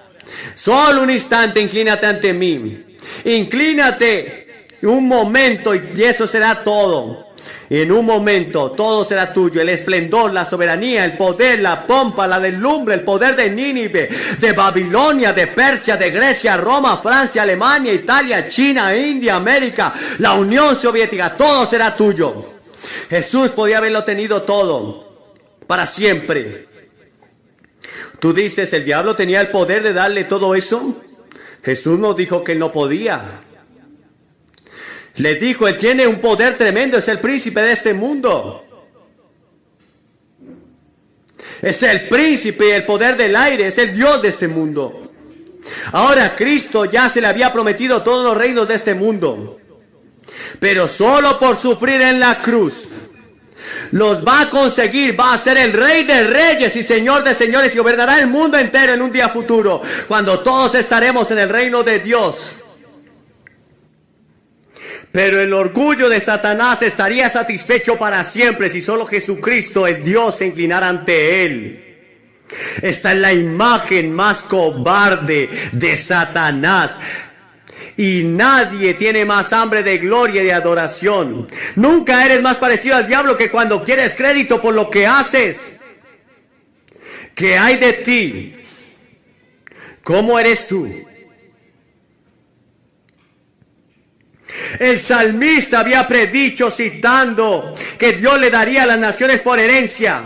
Solo un instante, inclínate ante mí. Inclínate un momento y eso será todo. En un momento todo será tuyo: el esplendor, la soberanía, el poder, la pompa, la deslumbre, el poder de Nínive, de Babilonia, de Persia, de Grecia, Roma, Francia, Alemania, Italia, China, India, América, la Unión Soviética. Todo será tuyo. Jesús podía haberlo tenido todo para siempre. Tú dices, ¿el diablo tenía el poder de darle todo eso? Jesús nos dijo que él no podía. Le dijo, él tiene un poder tremendo, es el príncipe de este mundo. Es el príncipe y el poder del aire, es el Dios de este mundo. Ahora Cristo ya se le había prometido todos los reinos de este mundo. Pero solo por sufrir en la cruz los va a conseguir. Va a ser el Rey de reyes y Señor de señores y gobernará el mundo entero en un día futuro, cuando todos estaremos en el reino de Dios. Pero el orgullo de Satanás estaría satisfecho para siempre si solo Jesucristo, el Dios, se inclinara ante él. Esta es la imagen más cobarde de Satanás. Y nadie tiene más hambre de gloria y de adoración. Nunca eres más parecido al diablo que cuando quieres crédito por lo que haces. ¿Qué hay de ti? ¿Cómo eres tú? El salmista había predicho, citando, que Dios le daría a las naciones por herencia.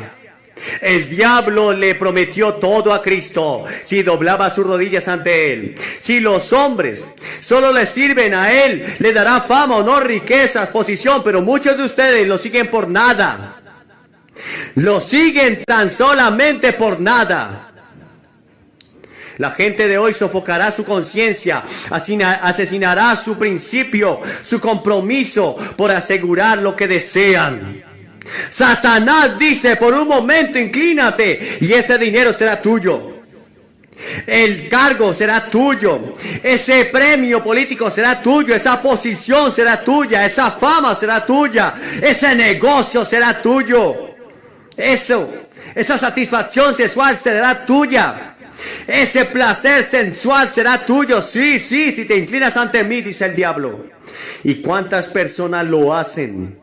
El diablo le prometió todo a Cristo si doblaba sus rodillas ante él. Si los hombres solo le sirven a él, le dará fama, honor, riquezas, posición. Pero muchos de ustedes lo siguen por nada. Lo siguen tan solamente por nada. La gente de hoy sofocará su conciencia, asesinará su principio, su compromiso por asegurar lo que desean. Satanás dice, por un momento inclínate y ese dinero será tuyo. El cargo será tuyo. Ese premio político será tuyo. Esa posición será tuya. Esa fama será tuya. Ese negocio será tuyo. Esa satisfacción sexual será tuya. Ese placer sensual será tuyo. Sí, si te inclinas ante mí, dice el diablo. ¿Y cuántas personas lo hacen?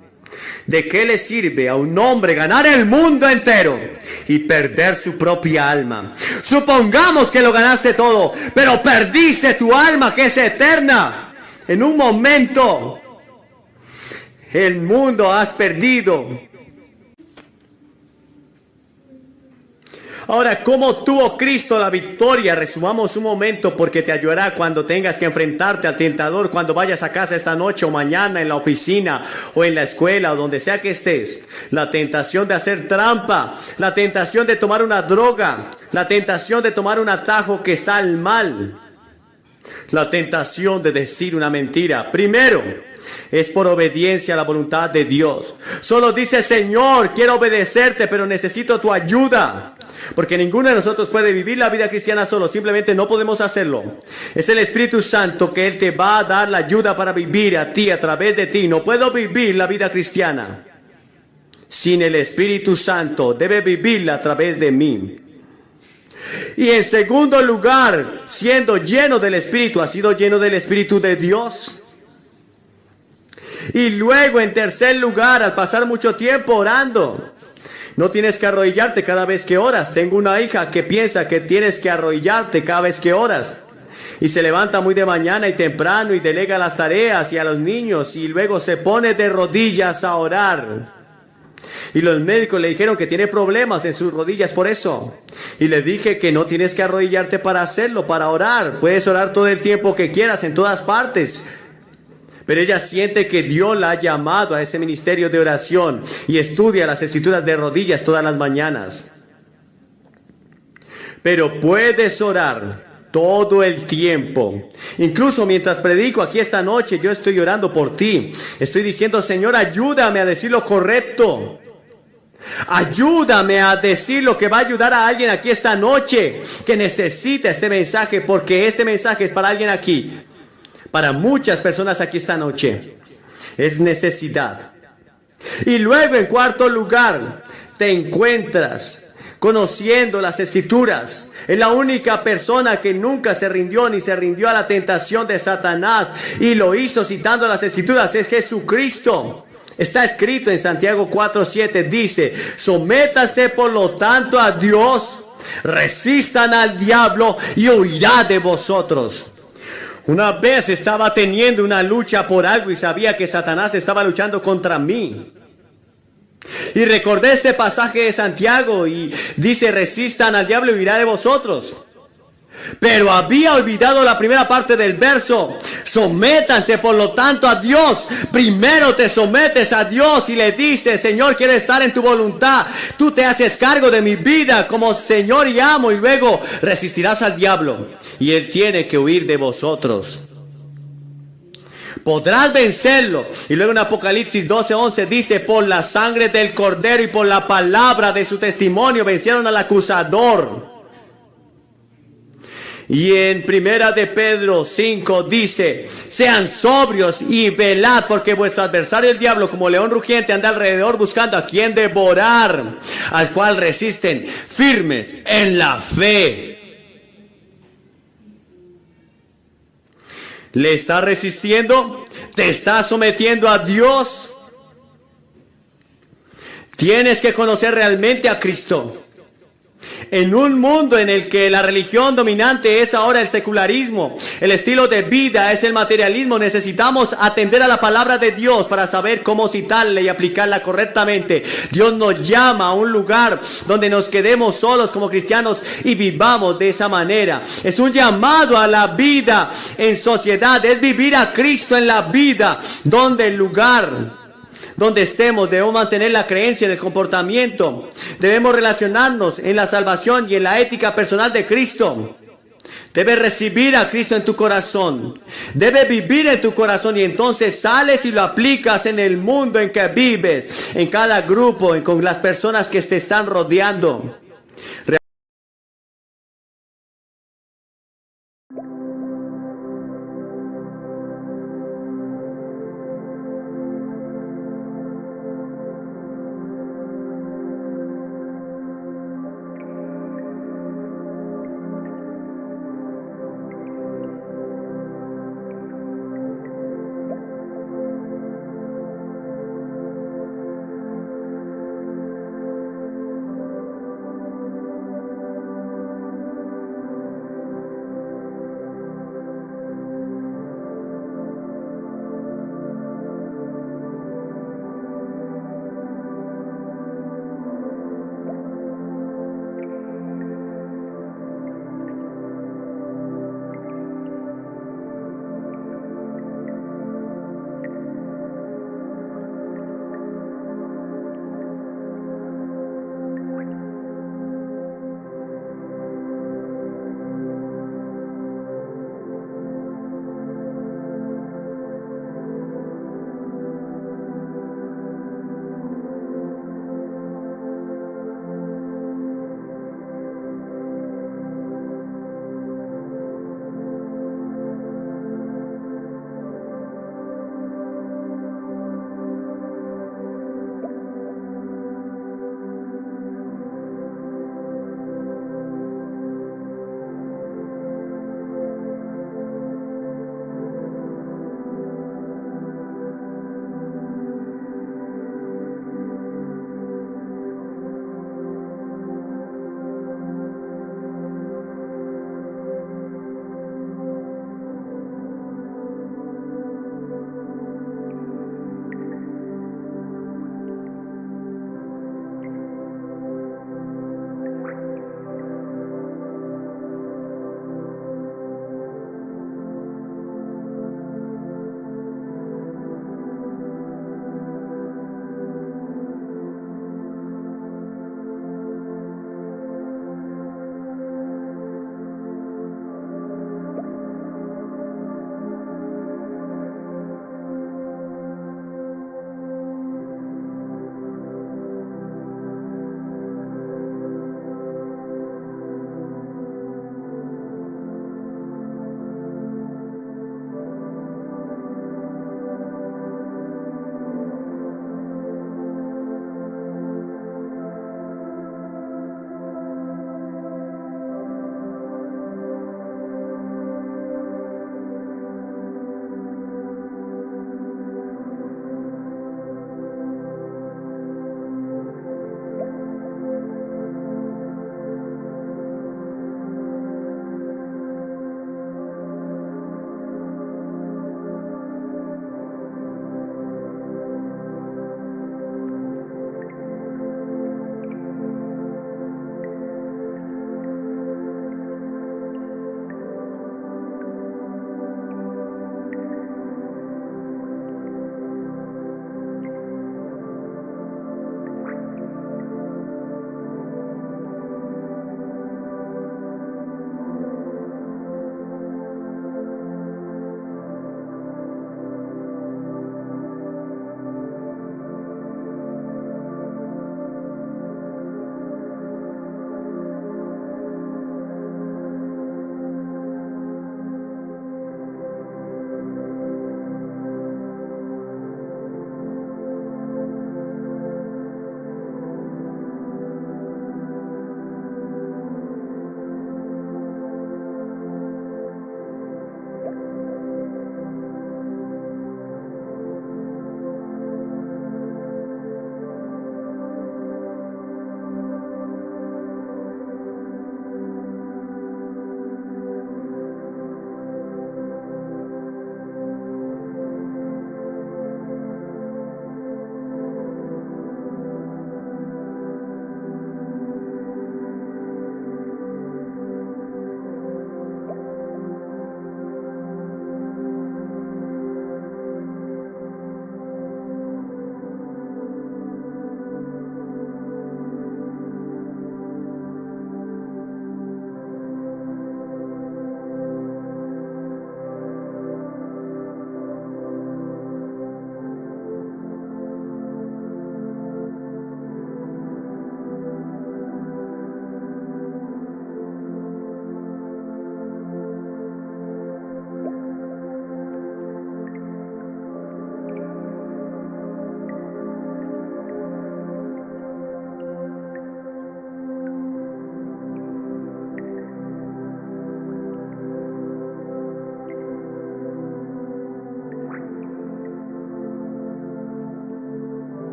¿De qué le sirve a un hombre ganar el mundo entero y perder su propia alma? Supongamos que lo ganaste todo, pero perdiste tu alma, que es eterna. En un momento, el mundo has perdido. Ahora, ¿cómo tuvo Cristo la victoria? Resumamos un momento, porque te ayudará cuando tengas que enfrentarte al tentador, cuando vayas a casa esta noche o mañana, en la oficina o en la escuela o donde sea que estés. La tentación de hacer trampa, la tentación de tomar una droga, la tentación de tomar un atajo que está al mal, la tentación de decir una mentira. Primero, es por obediencia a la voluntad de Dios. Solo dice, Señor, quiero obedecerte, pero necesito tu ayuda. Porque ninguno de nosotros puede vivir la vida cristiana solo. Simplemente no podemos hacerlo. Es el Espíritu Santo que Él te va a dar la ayuda para vivir a ti, a través de ti. No puedo vivir la vida cristiana sin el Espíritu Santo. Debe vivirla a través de mí. Y en segundo lugar, siendo lleno del Espíritu, ¿has sido lleno del Espíritu de Dios? Y luego, en tercer lugar, al pasar mucho tiempo orando, no tienes que arrodillarte cada vez que oras. Tengo una hija que piensa que tienes que arrodillarte cada vez que oras. Y se levanta muy de mañana y temprano y delega las tareas y a los niños y luego se pone de rodillas a orar. Y los médicos le dijeron que tiene problemas en sus rodillas por eso. Y le dije que no tienes que arrodillarte para hacerlo, para orar. Puedes orar todo el tiempo que quieras, en todas partes. Pero ella siente que Dios la ha llamado a ese ministerio de oración y estudia las escrituras de rodillas todas las mañanas. Pero puedes orar todo el tiempo. Incluso mientras predico aquí esta noche, yo estoy orando por ti. Estoy diciendo, Señor, ayúdame a decir lo correcto. Ayúdame a decir lo que va a ayudar a alguien aquí esta noche que necesita este mensaje, porque este mensaje es para alguien aquí. Para muchas personas aquí esta noche. Es necesidad. Y luego, en cuarto lugar, te encuentras conociendo las escrituras. Es la única persona que nunca se rindió ni se rindió a la tentación de Satanás y lo hizo citando las escrituras. Es Jesucristo. Está escrito en Santiago 4:7, dice: sométase por lo tanto a Dios, resistan al diablo y huirá de vosotros. Una vez estaba teniendo una lucha por algo y sabía que Satanás estaba luchando contra mí. Y recordé este pasaje de Santiago y dice: resistan al diablo y huirá de vosotros. Pero había olvidado la primera parte del verso. Sométanse por lo tanto a Dios. Primero te sometes a Dios y le dices: Señor, quiero estar en tu voluntad. Tú te haces cargo de mi vida como Señor y amo. Y luego resistirás al diablo y él tiene que huir de vosotros. Podrás vencerlo. Y luego en Apocalipsis 12:11 dice: por la sangre del Cordero y por la palabra de su testimonio vencieron al acusador. Y en Primera de Pedro 5 dice: sean sobrios y velad, porque vuestro adversario el diablo, como león rugiente, anda alrededor buscando a quien devorar, al cual resisten firmes en la fe. ¿Le estás resistiendo? ¿Te estás sometiendo a Dios? Tienes que conocer realmente a Cristo. En un mundo en el que la religión dominante es ahora el secularismo, el estilo de vida es el materialismo, necesitamos atender a la palabra de Dios para saber cómo citarla y aplicarla correctamente. Dios nos llama a un lugar donde nos quedemos solos como cristianos y vivamos de esa manera. Es un llamado a la vida en sociedad, es vivir a Cristo en la vida, donde el lugar donde estemos debemos mantener la creencia en el comportamiento. Debemos relacionarnos en la salvación y en la ética personal de Cristo. Debes recibir a Cristo en tu corazón. Debes vivir en tu corazón y entonces sales y lo aplicas en el mundo en que vives, en cada grupo, con las personas que te están rodeando.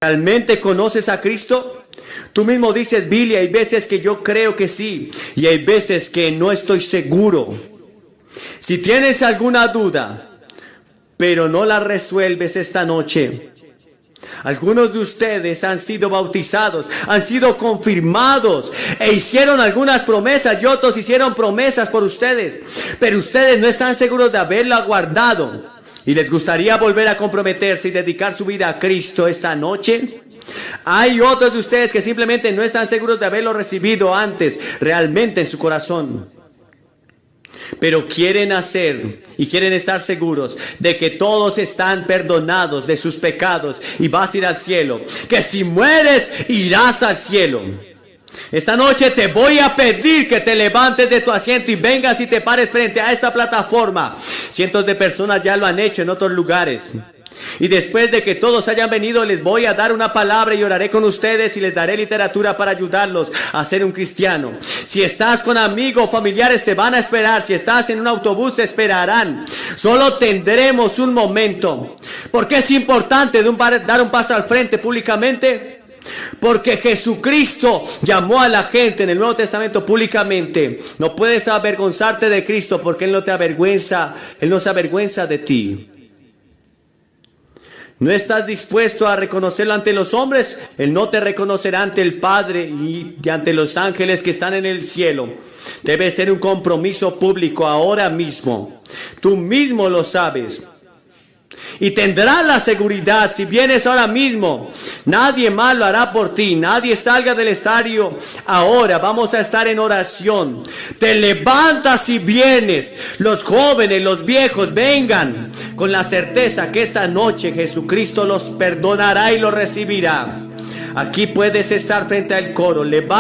¿Realmente conoces a Cristo? Tú mismo dices, Billy, hay veces que yo creo que sí y hay veces que no estoy seguro. Si tienes alguna duda, pero no la resuelves esta noche, algunos de ustedes han sido bautizados, han sido confirmados e hicieron algunas promesas y otros hicieron promesas por ustedes, pero ustedes no están seguros de haberla guardado y les gustaría volver a comprometerse y dedicar su vida a Cristo esta noche. Hay otros de ustedes que simplemente no están seguros de haberlo recibido antes realmente en su corazón, pero quieren hacer y quieren estar seguros de que todos están perdonados de sus pecados y vas a ir al cielo, que si mueres irás al cielo. Esta noche te voy a pedir que te levantes de tu asiento y vengas y te pares frente a esta plataforma. Cientos de personas ya lo han hecho en otros lugares. Y después de que todos hayan venido, les voy a dar una palabra y oraré con ustedes y les daré literatura para ayudarlos a ser un cristiano. Si estás con amigos, familiares, te van a esperar. Si estás en un autobús, te esperarán. Solo tendremos un momento. ¿Por qué es importante dar un paso al frente públicamente? Porque Jesucristo llamó a la gente en el Nuevo Testamento públicamente. No puedes avergonzarte de Cristo porque Él no te avergüenza. Él no se avergüenza de ti. ¿No estás dispuesto a reconocerlo ante los hombres? Él no te reconocerá ante el Padre y ante los ángeles que están en el cielo. Debe ser un compromiso público ahora mismo. Tú mismo lo sabes. Y tendrás la seguridad si vienes ahora mismo. Nadie más lo hará por ti. Nadie salga del estadio ahora. Vamos a estar en oración. Te levantas y vienes. Los jóvenes, los viejos, vengan con la certeza que esta noche Jesucristo los perdonará y los recibirá. Aquí puedes estar frente al coro.